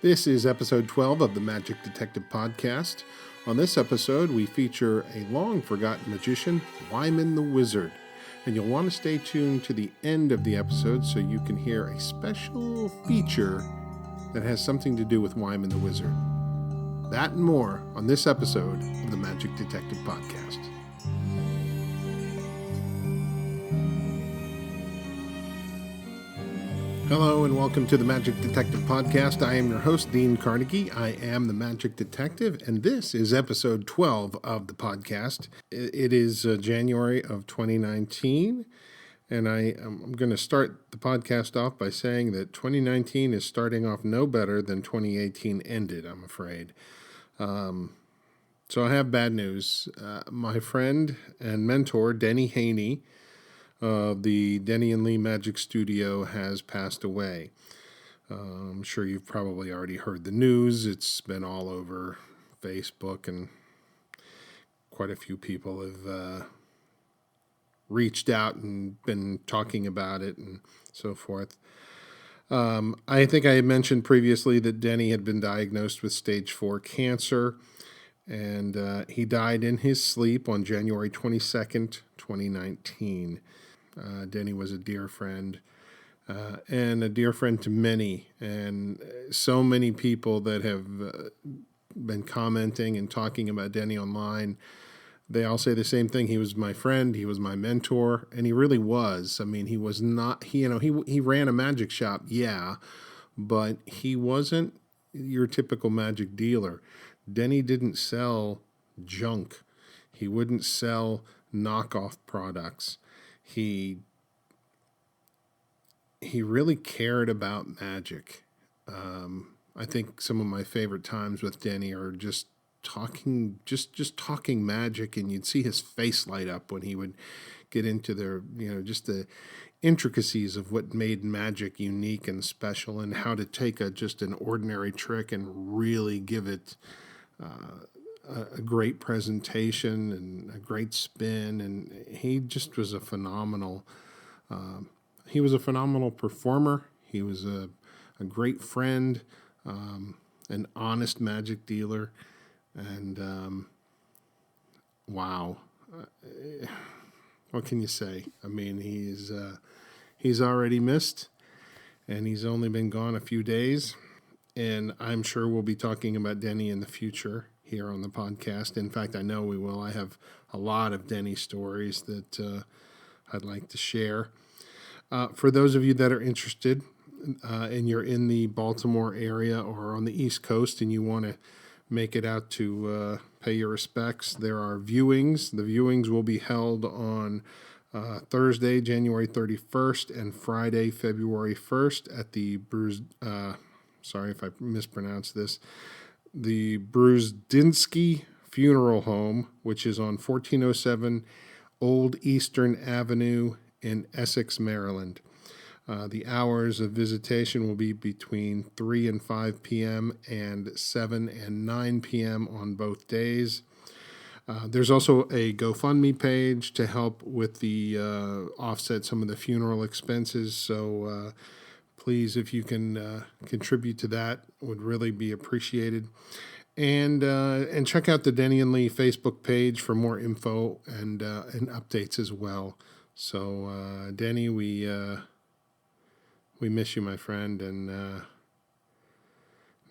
This is episode 12 of the Magic Detective Podcast. On this episode, we feature a long-forgotten magician, Wyman the Wizard. And you'll want to stay tuned to the end of the episode so you can hear a special feature that has something to do with Wyman the Wizard. That and more on this episode of the Magic Detective Podcast. Hello and welcome to the Magic Detective Podcast. I am your host, Dean Carnegie. I am the Magic Detective, and this is episode 12 of the podcast. It is January of 2019, and I'm going to start the podcast off by saying that 2019 is starting off no better than 2018 ended, I'm afraid. So I have bad news. My friend and mentor, Denny Haney, the Denny and Lee Magic Studio, has passed away. I'm sure you've probably already heard the news. It's been all over Facebook, and quite a few people have reached out and been talking about it and so forth. I think I had mentioned previously that Denny had been diagnosed with stage 4 cancer, and he died in his sleep on January 22nd, 2019. Denny was a dear friend, and a dear friend to many, and so many people that have been commenting and talking about Denny online. They all say the same thing. He was my friend, he was my mentor, and he really was. I mean, he was not, he ran a magic shop, yeah, but he wasn't your typical magic dealer. Denny didn't sell junk. He wouldn't sell knockoff products. He really cared about magic. I think some of my favorite times with Denny are just talking magic, and you'd see his face light up when he would get into just the intricacies of what made magic unique and special, and how to take just an ordinary trick and really give it a great presentation and a great spin. And he just was a phenomenal performer. He was a great friend, an honest magic dealer, and wow, what can you say? I mean, he's already missed, and he's only been gone a few days, and I'm sure we'll be talking about Denny in the future here on the podcast. In fact, I know we will. I have a lot of Denny stories that I'd like to share. For those of you that are interested, and you're in the Baltimore area or on the East Coast, and you want to make it out to pay your respects, there are viewings. The viewings will be held on Thursday, January 31st, and Friday, February 1st at the sorry if I mispronounced this, the Brusdinsky Funeral Home, which is on 1407 Old Eastern Avenue in Essex, Maryland. The hours of visitation will be between 3 and 5 p.m. and 7 and 9 p.m. on both days. There's also a GoFundMe page to help with the offset some of the funeral expenses. So please, if you can contribute to that, would really be appreciated. And check out the Denny and Lee Facebook page for more info and updates as well. So Denny, we miss you, my friend, and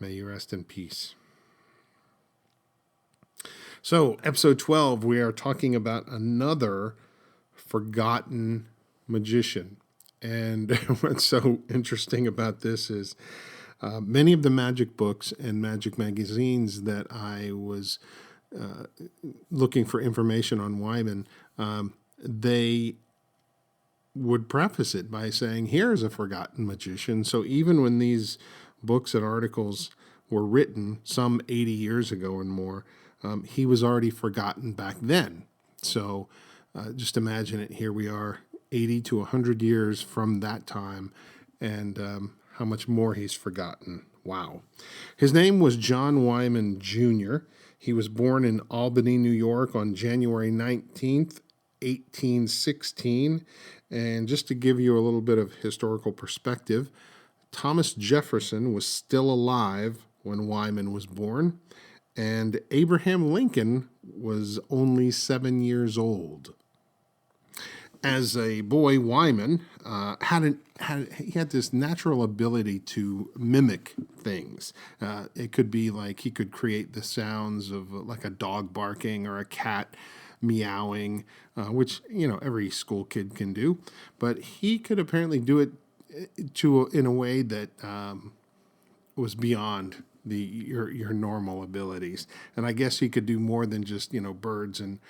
may you rest in peace. So, episode 12, we are talking about another forgotten magician. And what's so interesting about this is many of the magic books and magic magazines that I was looking for information on Wyman, they would preface it by saying, here's a forgotten magician. So even when these books and articles were written some 80 years ago and more, he was already forgotten back then. So just imagine it. Here we are 80 to 100 years from that time, and how much more he's forgotten. Wow. His name was John Wyman Jr. He was born in Albany, New York on January 19th, 1816. And just to give you a little bit of historical perspective, Thomas Jefferson was still alive when Wyman was born, and Abraham Lincoln was only 7 years old. As a boy, Wyman he had this natural ability to mimic things. It could be like he could create the sounds of like a dog barking or a cat meowing, which every school kid can do. But he could apparently do it in a way that was beyond your normal abilities. And I guess he could do more than just birds and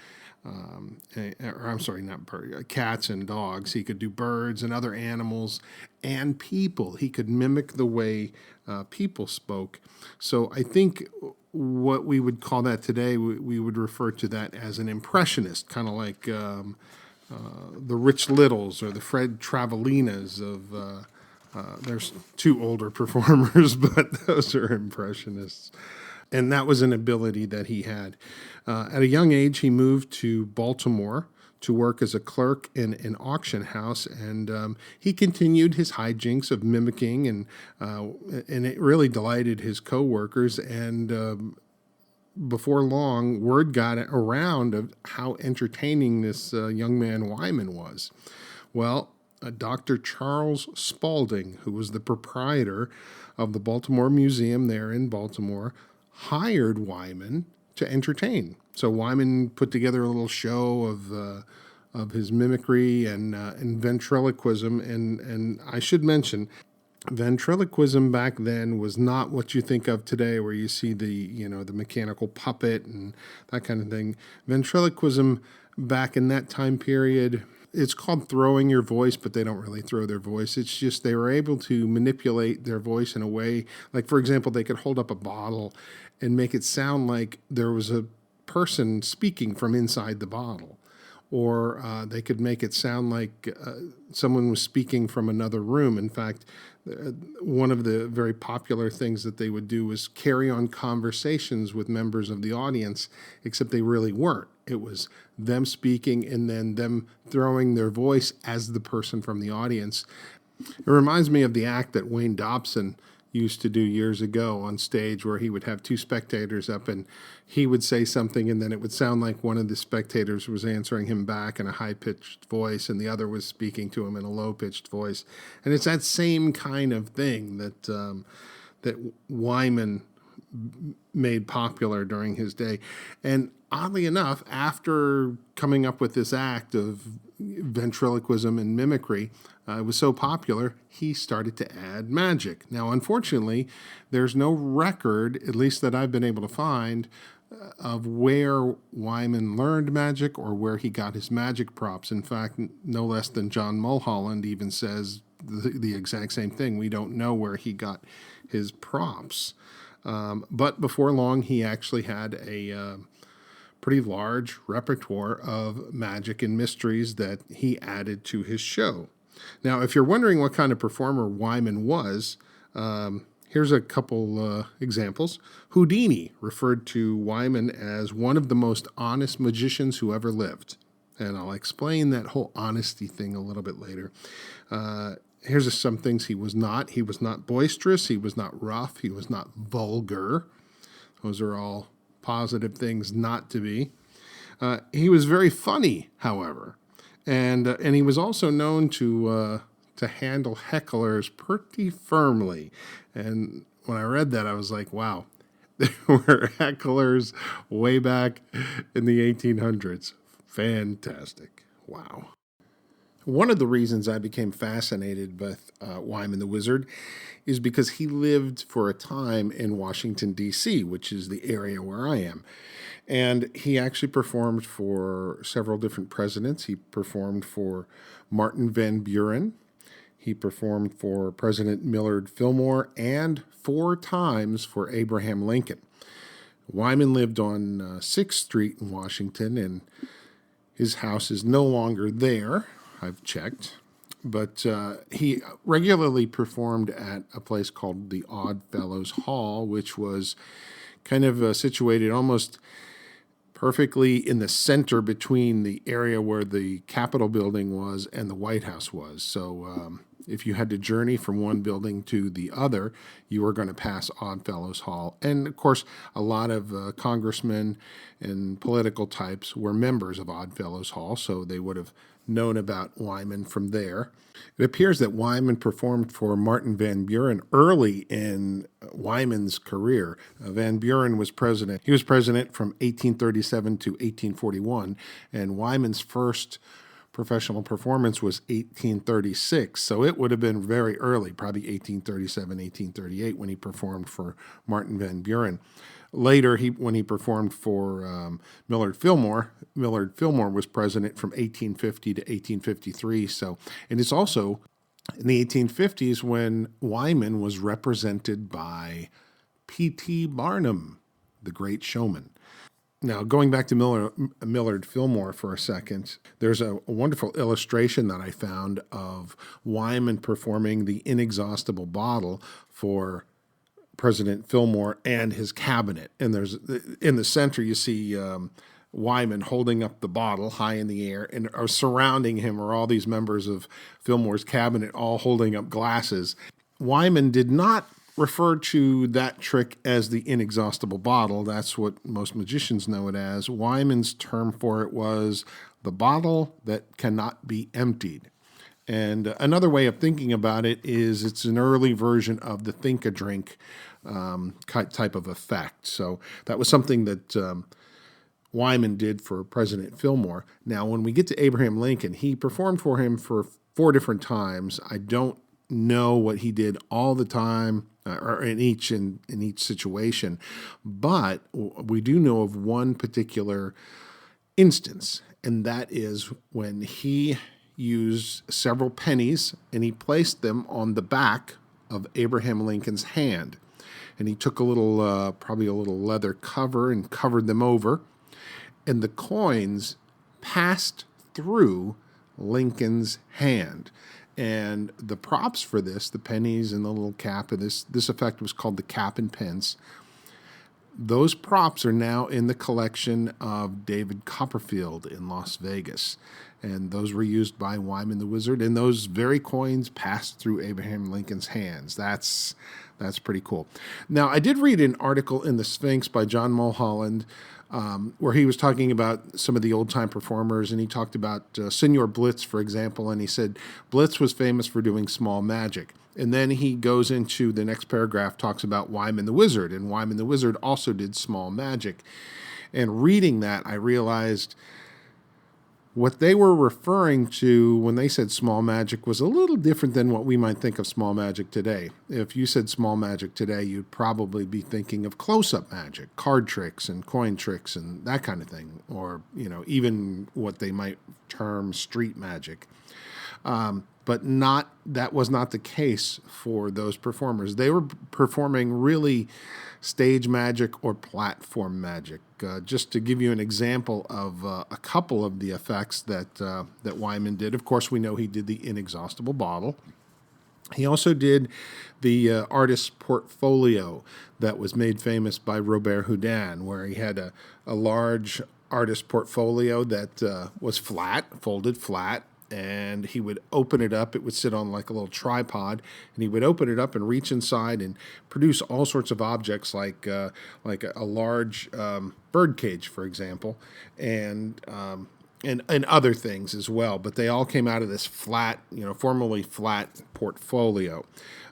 or I'm sorry, not birds, cats and dogs. He could do birds and other animals and people. He could mimic the way people spoke. So I think what we would call that today, we would refer to that as an impressionist, kind of like the Rich Littles or the Fred Travelinas of. There's two older performers, but those are impressionists. And that was an ability that he had. At a young age, he moved to Baltimore to work as a clerk in an auction house, and he continued his hijinks of mimicking, and it really delighted his coworkers. And before long, word got around of how entertaining this young man Wyman was. Well, Dr. Charles Spaulding, who was the proprietor of the Baltimore Museum there in Baltimore, hired Wyman to entertain. So Wyman put together a little show of his mimicry and ventriloquism. And I should mention, ventriloquism back then was not what you think of today, where you see the mechanical puppet and that kind of thing. Ventriloquism back in that time period, it's called throwing your voice, but they don't really throw their voice. It's just they were able to manipulate their voice in a way, like, for example, they could hold up a bottle and make it sound like there was a person speaking from inside the bottle. Or they could make it sound like someone was speaking from another room. In fact, one of the very popular things that they would do was carry on conversations with members of the audience, except they really weren't. It was them speaking and then them throwing their voice as the person from the audience. It reminds me of the act that Wayne Dobson used to do years ago on stage, where he would have two spectators up and he would say something and then it would sound like one of the spectators was answering him back in a high-pitched voice and the other was speaking to him in a low-pitched voice. And it's that same kind of thing that Wyman made popular during his day. And oddly enough, after coming up with this act of ventriloquism and mimicry, it was so popular, he started to add magic. Now, unfortunately, there's no record, at least that I've been able to find, of where Wyman learned magic or where he got his magic props. In fact, no less than John Mulholland even says the exact same thing. We don't know where he got his props. But before long, he actually had a pretty large repertoire of magic and mysteries that he added to his show. Now, if you're wondering what kind of performer Wyman was, here's a couple examples. Houdini referred to Wyman as one of the most honest magicians who ever lived. And I'll explain that whole honesty thing a little bit later. Here's some things he was not. He was not boisterous. He was not rough. He was not vulgar. Those are all positive things not to be. He was very funny, however. And he was also known to handle hecklers pretty firmly. And when I read that, I was like, wow, there were hecklers way back in the 1800s. Fantastic. Wow. One of the reasons I became fascinated with Wyman the Wizard is because he lived for a time in Washington, D.C., which is the area where I am. And he actually performed for several different presidents. He performed for Martin Van Buren. He performed for President Millard Fillmore and 4 times for Abraham Lincoln. Wyman lived on 6th Street in Washington, and his house is no longer there. I've checked. But he regularly performed at a place called the Odd Fellows Hall, which was kind of situated almost perfectly in the center between the area where the Capitol building was and the White House was. So if you had to journey from one building to the other, you were going to pass Oddfellows Hall. And of course, a lot of congressmen and political types were members of Oddfellows Hall, so they would have known about Wyman from there. It appears that Wyman performed for Martin Van Buren early in Wyman's career. Van Buren was president. He was president from 1837 to 1841, and Wyman's first professional performance was 1836. So it would have been very early, probably 1837, 1838, when he performed for Martin Van Buren. Later, when he performed for Millard Fillmore was president from 1850 to 1853. So, and it's also in the 1850s when Wyman was represented by P.T. Barnum, the great showman. Now, going back to Millard Fillmore for a second, there's a wonderful illustration that I found of Wyman performing the Inexhaustible Bottle for President Fillmore and his cabinet. And there's in the center, you see Wyman holding up the bottle high in the air, and surrounding him are all these members of Fillmore's cabinet, all holding up glasses. Wyman did not refer to that trick as the inexhaustible bottle. That's what most magicians know it as. Wyman's term for it was the bottle that cannot be emptied. And another way of thinking about it is it's an early version of the think-a-drink type of effect. So that was something that Wyman did for President Fillmore. Now, when we get to Abraham Lincoln, he performed for him for 4 different times. I don't know what he did all the time or in each situation, but we do know of one particular instance, and that is when he used several pennies and he placed them on the back of Abraham Lincoln's hand. And he took probably a little leather cover and covered them over, and the coins passed through Lincoln's hand. And the props for this, the pennies and the little cap, and this effect was called the cap and pence. Those props are now in the collection of David Copperfield in Las Vegas. And those were used by Wyman the Wizard, and those very coins passed through Abraham Lincoln's hands. That's pretty cool. Now, I did read an article in the Sphinx by John Mulholland where he was talking about some of the old-time performers, and he talked about Senor Blitz, for example, and he said Blitz was famous for doing small magic. And then he goes into the next paragraph, talks about Wyman the Wizard, and Wyman the Wizard also did small magic. And reading that, I realized what they were referring to when they said small magic was a little different than what we might think of small magic today. If you said small magic today, you'd probably be thinking of close-up magic, card tricks and coin tricks and that kind of thing, or even what they might term street magic. But that was not the case for those performers. They were performing really stage magic or platform magic. Just to give you an example of a couple of the effects that Wyman did. Of course, we know he did the Inexhaustible Bottle. He also did the artist's portfolio that was made famous by Robert Houdin, where he had a large artist portfolio that was folded flat, and he would open it up. It would sit on like a little tripod, and he would open it up and reach inside and produce all sorts of objects like a large bird cage, for example, and other things as well. But they all came out of this flat, formerly flat portfolio.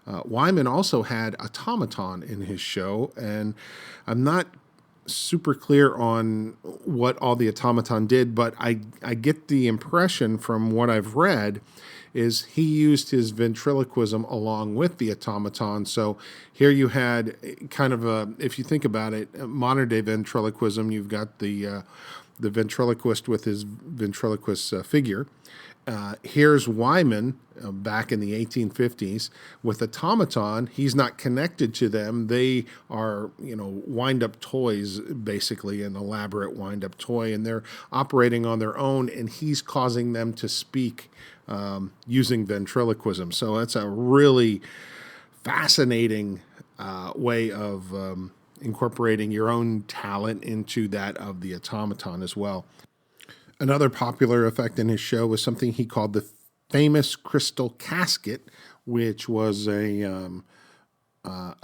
Wyman also had automaton in his show, and I'm not super clear on what all the automaton did, but I get the impression from what I've read is he used his ventriloquism along with the automaton. So here you had kind of if you think about it, modern day ventriloquism, you've got the ventriloquist with his ventriloquist figure. Here's Wyman back in the 1850s with automaton. He's not connected to them. They are, wind-up toys, basically, an elaborate wind-up toy, and they're operating on their own, and he's causing them to speak using ventriloquism. So that's a really fascinating way of incorporating your own talent into that of the automaton as well. Another popular effect in his show was something he called the famous crystal casket, which was a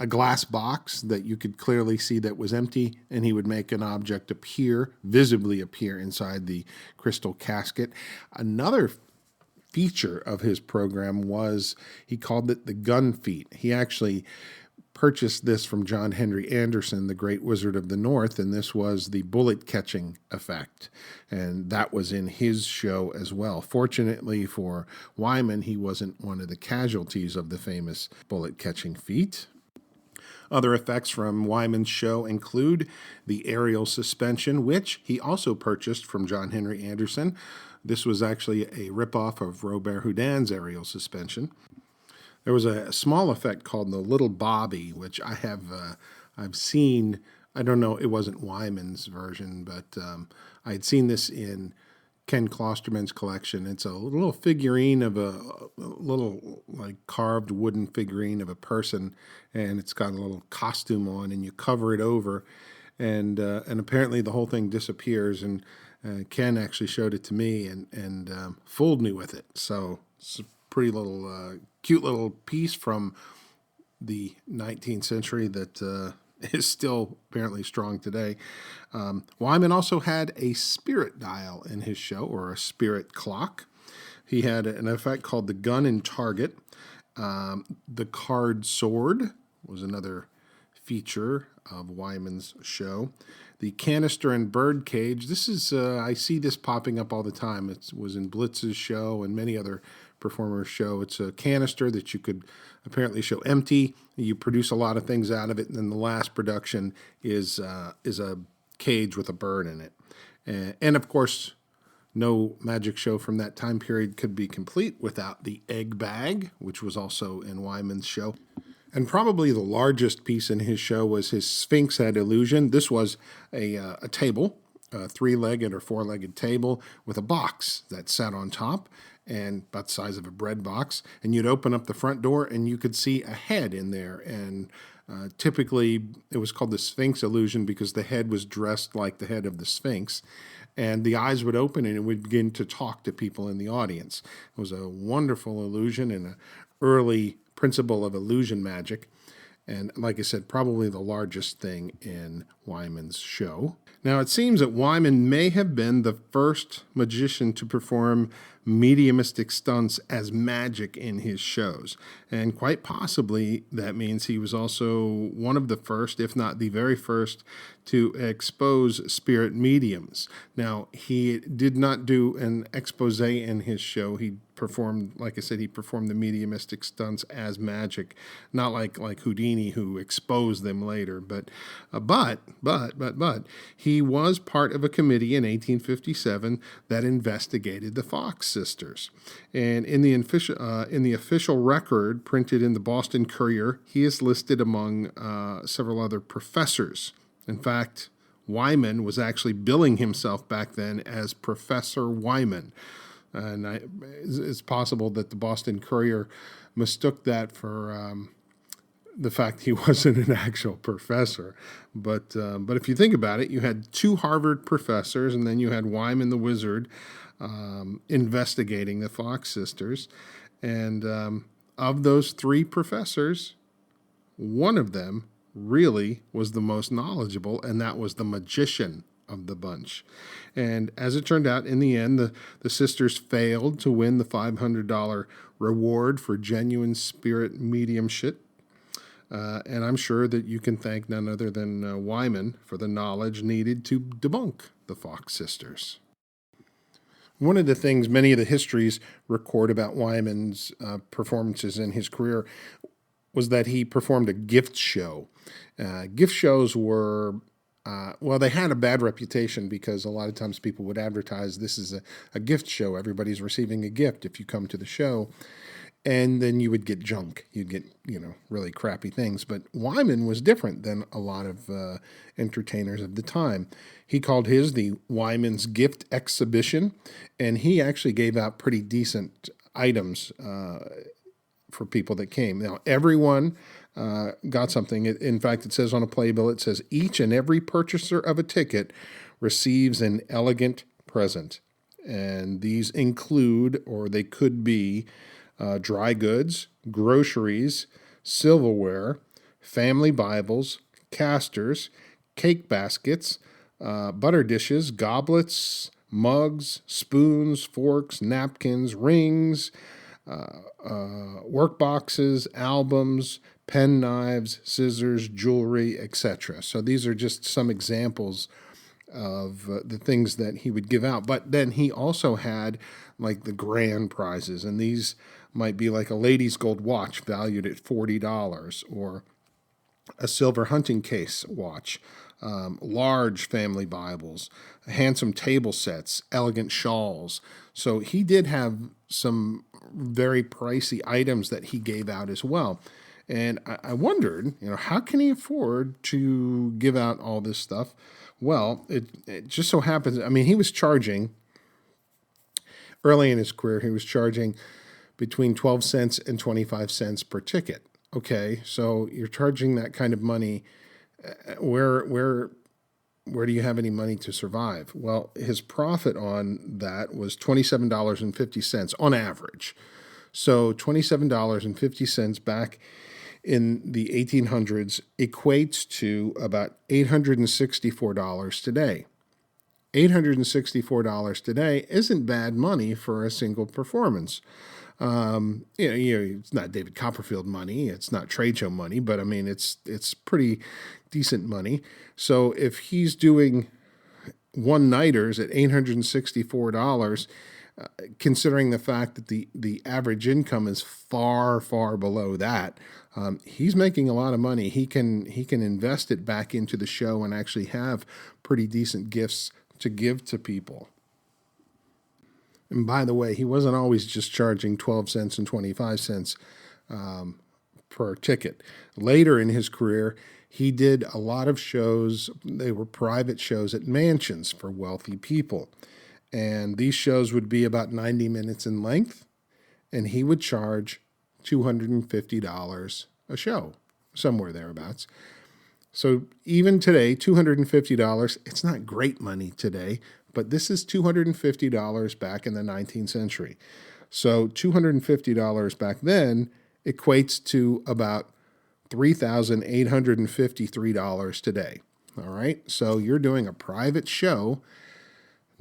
glass box that you could clearly see that was empty, and he would make an object visibly appear inside the crystal casket. Another feature of his program was he called it the gun feat. He actually purchased this from John Henry Anderson, the great wizard of the North, and this was the bullet catching effect. And that was in his show as well. Fortunately for Wyman, he wasn't one of the casualties of the famous bullet catching feat. Other effects from Wyman's show include the aerial suspension, which he also purchased from John Henry Anderson. This was actually a ripoff of Robert Houdin's aerial suspension. There was a small effect called the Little Bobby, which I've seen. I don't know, it wasn't Wyman's version, but I had seen this in Ken Klosterman's collection. It's a little figurine of a little like carved wooden figurine of a person, and it's got a little costume on, and you cover it over, and apparently the whole thing disappears. And Ken actually showed it to me and fooled me with it. So it's a pretty little cute little piece from the 19th century that is still apparently strong today. Wyman also had a spirit dial in his show, or a spirit clock. He had an effect called the gun and target. The card sword was another feature of Wyman's show. The canister and bird cage. This is, I see this popping up all the time. It was in Blitz's show and many other performers' show. It's a canister that you could apparently show empty. You produce a lot of things out of it, and then the last production is a cage with a bird in it. And of course, no magic show from that time period could be complete without the egg bag, which was also in Wyman's show. And probably the largest piece in his show was his Sphinx head illusion. This was a table, a three-legged or four-legged table with a box that sat on top, and about the size of a bread box. And you'd open up the front door, and you could see a head in there. And typically, it was called the Sphinx illusion because the head was dressed like the head of the Sphinx. And the eyes would open, and it would begin to talk to people in the audience. It was a wonderful illusion and an early principle of illusion magic. And like I said, probably the largest thing in Wyman's show. Now, it seems that Wyman may have been the first magician to perform mediumistic stunts as magic in his shows. And quite possibly that means he was also one of the first, if not the very first, to expose spirit mediums. Now, he did not do an expose in his show. He performed, like I said, he performed the mediumistic stunts as magic, not like Houdini, who exposed them later. But he was part of a committee in 1857 that investigated the Fox sisters. And in the official record printed in the Boston Courier, he is listed among several other professors. In fact, Wyman was actually billing himself back then as Professor Wyman. And it's possible that the Boston Courier mistook that for the fact he wasn't an actual professor. But if you think about it, you had two Harvard professors, and then you had Wyman the Wizard investigating the Fox sisters. And of those three professors, one of them really was the most knowledgeable, and that was the magician of the bunch. And as it turned out, in the end, the sisters failed to win the $500 reward for genuine spirit mediumship. And I'm sure that you can thank none other than Wyman for the knowledge needed to debunk the Fox sisters. One of the things many of the histories record about Wyman's performances in his career was that he performed a gift show. Gift shows were, they had a bad reputation because a lot of times people would advertise this is a gift show. Everybody's receiving a gift if you come to the show. And then you would get junk. You'd get, really crappy things. But Wyman was different than a lot of entertainers of the time. He called his the Wyman's Gift Exhibition, and he actually gave out pretty decent items for people that came. Now, everyone got something. In fact, it says on a playbill, it says, each and every purchaser of a ticket receives an elegant present. And these include, or they could be, dry goods, groceries, silverware, family Bibles, casters, cake baskets, butter dishes, goblets, mugs, spoons, forks, napkins, rings, work boxes, albums, pen knives, scissors, jewelry, etc. So these are just some examples of the things that he would give out. But then he also had like the grand prizes, and these might be like a lady's gold watch valued at $40, or a silver hunting case watch, large family Bibles, handsome table sets, elegant shawls. So he did have some very pricey items that he gave out as well. And I wondered, how can he afford to give out all this stuff? Well, it just so happens, he was charging, early in his career, he was charging between 12 cents and 25 cents per ticket. Okay, so you're charging that kind of money. Where do you have any money to survive? Well, his profit on that was $27.50 on average. So $27.50 back in the 1800s equates to about $864 today. $864 today isn't bad money for a single performance. It's not David Copperfield money, it's not trade show money, but it's pretty decent money. So if he's doing one-nighters at $864, considering the fact that the average income is far, far below that, he's making a lot of money. He can invest it back into the show and actually have pretty decent gifts to give to people. And by the way, he wasn't always just charging 12 cents and 25 cents per ticket. Later in his career, he did a lot of shows. They were private shows at mansions for wealthy people. And these shows would be about 90 minutes in length, and he would charge $250 a show, somewhere thereabouts. So even today, $250, it's not great money today, but this is $250 back in the 19th century. So $250 back then equates to about $3,853 today. All right, so you're doing a private show,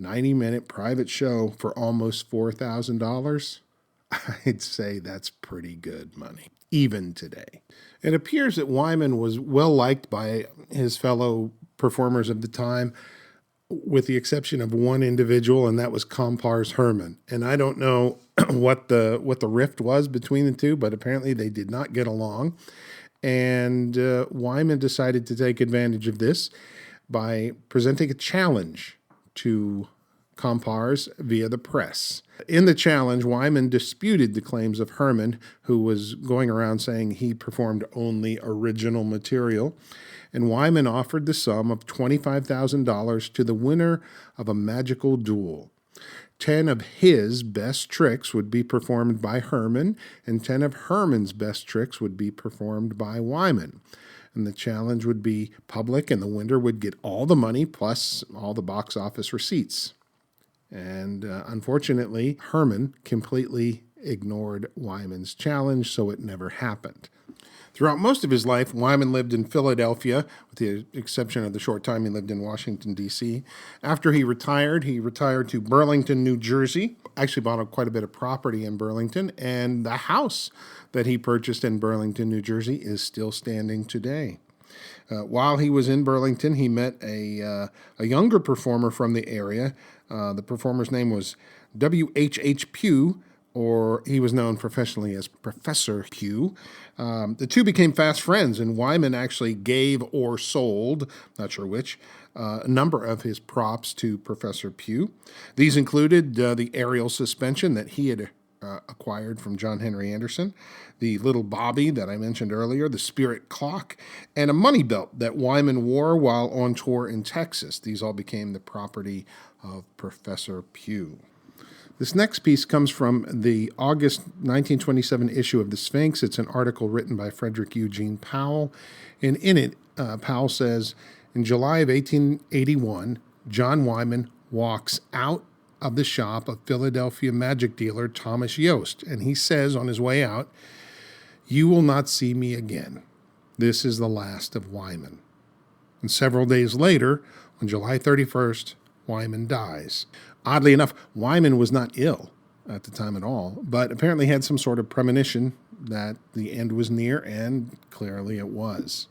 90-minute private show for almost $4,000. I'd say that's pretty good money, even today. It appears that Wyman was well liked by his fellow performers of the time, with the exception of one individual, and that was Compar's Herman. And I don't know what the rift was between the two, but apparently they did not get along. And Wyman decided to take advantage of this by presenting a challenge to Compars via the press. In the challenge, Wyman disputed the claims of Herman, who was going around saying he performed only original material. And Wyman offered the sum of $25,000 to the winner of a magical duel. 10 of his best tricks would be performed by Herman, and 10 of Herman's best tricks would be performed by Wyman. And the challenge would be public, and the winner would get all the money plus all the box office receipts. And unfortunately, Herman completely ignored Wyman's challenge, so it never happened. Throughout most of his life, Wyman lived in Philadelphia, with the exception of the short time he lived in Washington, D.C. After he retired to Burlington, New Jersey. Actually bought quite a bit of property in Burlington, and the house that he purchased in Burlington, New Jersey is still standing today. While he was in Burlington, he met a younger performer from the area. The performer's name was W.H.H. Pugh, or he was known professionally as Professor Pugh. The two became fast friends, and Wyman actually gave or sold, not sure which, a number of his props to Professor Pugh. These included the aerial suspension that he had acquired from John Henry Anderson, the little Bobby that I mentioned earlier, the spirit clock, and a money belt that Wyman wore while on tour in Texas. These all became the property of Professor Pugh. This next piece comes from the August 1927 issue of The Sphinx. It's an article written by Frederick Eugene Powell, and in it, Powell says, in July of 1881, John Wyman walks out of the shop of Philadelphia magic dealer Thomas Yost. And he says on his way out, "You will not see me again. This is the last of Wyman." And several days later, on July 31st, Wyman dies. Oddly enough, Wyman was not ill at the time at all, but apparently had some sort of premonition that the end was near, and clearly it was.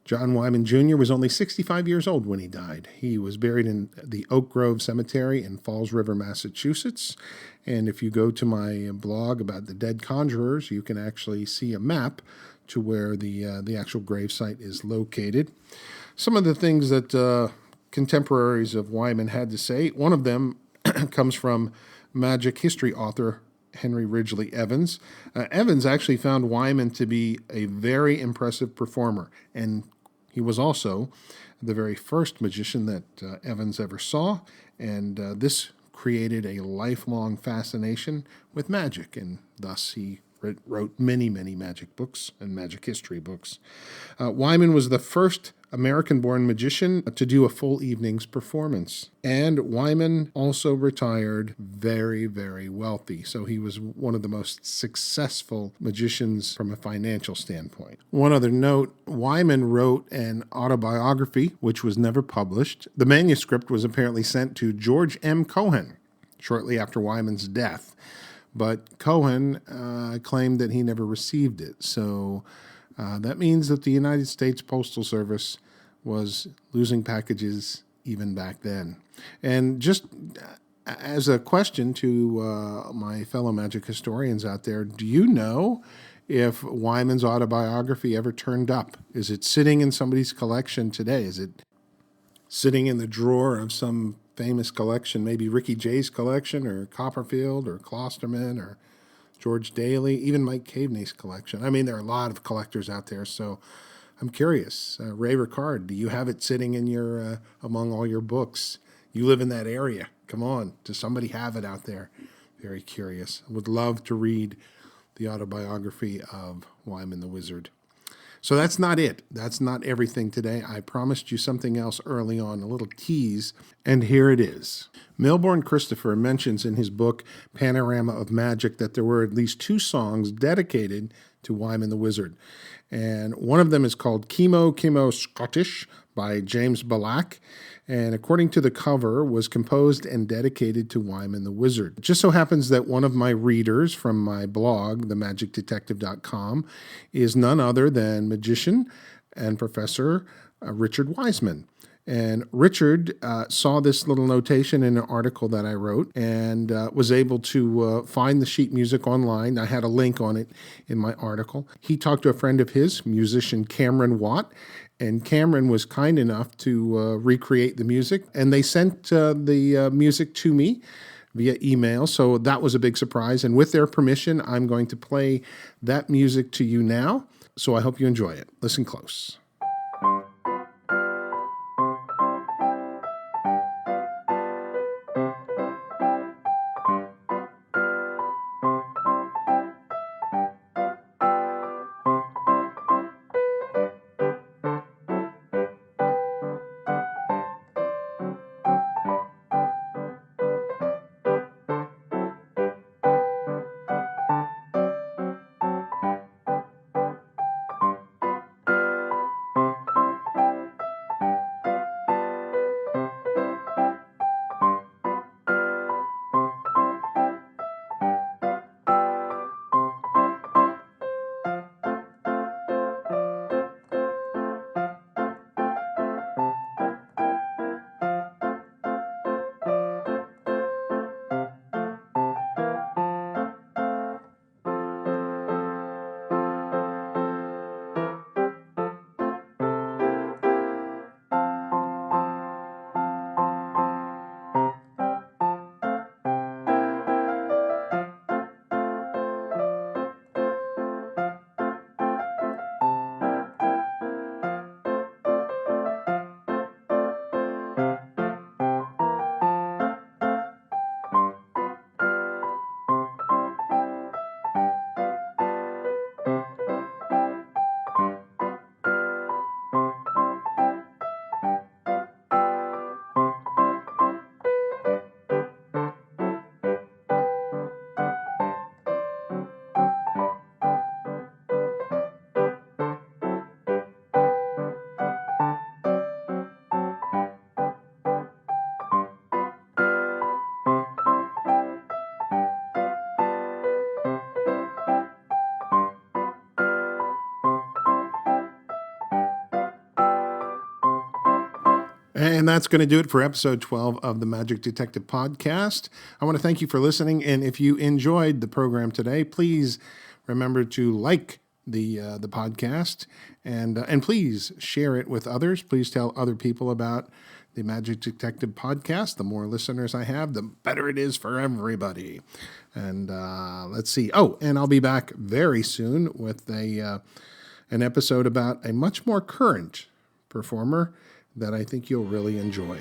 John Wyman Jr. was only 65 years old when he died. He was buried in the Oak Grove Cemetery in Falls River, Massachusetts. And if you go to my blog about the dead conjurers, you can actually see a map to where the actual gravesite is located. Some of the things that contemporaries of Wyman had to say, one of them comes from magic history author Henry Ridgely Evans. Evans actually found Wyman to be a very impressive performer, and he was also the very first magician that Evans ever saw, and this created a lifelong fascination with magic, and thus he wrote many, many magic books and magic history books. Wyman was the first American-born magician to do a full evening's performance. And Wyman also retired very, very wealthy. So he was one of the most successful magicians from a financial standpoint. One other note, Wyman wrote an autobiography, which was never published. The manuscript was apparently sent to George M. Cohen shortly after Wyman's death. But Cohen claimed that he never received it. So that means that the United States Postal Service was losing packages even back then. And just as a question to my fellow magic historians out there, do you know if Wyman's autobiography ever turned up? Is it sitting in somebody's collection today? Is it sitting in the drawer of some famous collection, maybe Ricky Jay's collection, or Copperfield, or Klosterman, or George Daly, even Mike Caveney's collection? I mean, there are a lot of collectors out there, so I'm curious. Ray Ricard, do you have it sitting in your among all your books? You live in that area. Come on, does somebody have it out there? Very curious. I would love to read the autobiography of Wyman the Wizard. So that's not it. That's not everything today. I promised you something else early on, a little tease, and here it is. Milbourne Christopher mentions in his book, Panorama of Magic, that there were at least 2 songs dedicated to Wyman the Wizard. And one of them is called Chemo Scottish by James Ballack, and according to the cover, was composed and dedicated to Wyman the Wizard. It just so happens that one of my readers from my blog, themagicdetective.com, is none other than magician and professor Richard Wiseman. And Richard saw this little notation in an article that I wrote and was able to find the sheet music online. I had a link on it in my article. He talked to a friend of his, musician Cameron Watt, and Cameron was kind enough to recreate the music. And they sent the music to me via email, so that was a big surprise. And with their permission, I'm going to play that music to you now. So I hope you enjoy it. Listen close. And that's going to do it for episode 12 of the Magic Detective Podcast. I want to thank you for listening. And if you enjoyed the program today, please remember to like the podcast and please share it with others. Please tell other people about the Magic Detective Podcast. The more listeners I have, the better it is for everybody. And let's see. Oh, and I'll be back very soon with an episode about a much more current performer that I think you'll really enjoy.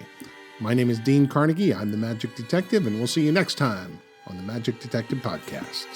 My name is Dean Carnegie. I'm the Magic Detective, and we'll see you next time on the Magic Detective Podcast.